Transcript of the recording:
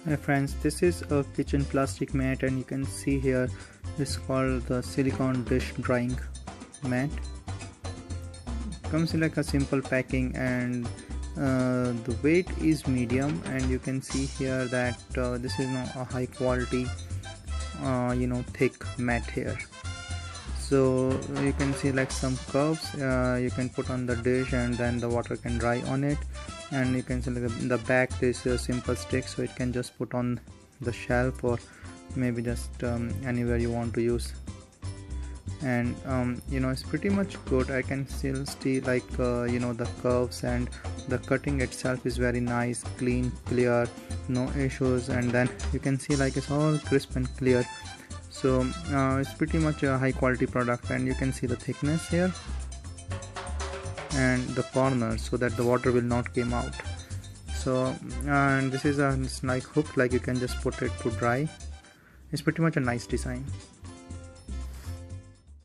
Hi friends, this is a kitchen plastic mat and you can see here this is called the silicone dish drying mat. Comes in like a simple packing and the weight is medium, and you can see here that this is not a high quality thick mat here. So you can see like some curves you can put on the dish and then the water can dry on it. And you can see like the back is a simple stick, so it can just put on the shelf or maybe just anywhere you want to use. And it's pretty much good. I can still see like the curves, and the cutting itself is very nice, clean, clear, no issues. And then you can see like it's all crisp and clear. So it's pretty much a high quality product, and you can see the thickness here and the corners so that the water will not come out. So and this is a like hook, like you can just put it to dry. It's pretty much a nice design.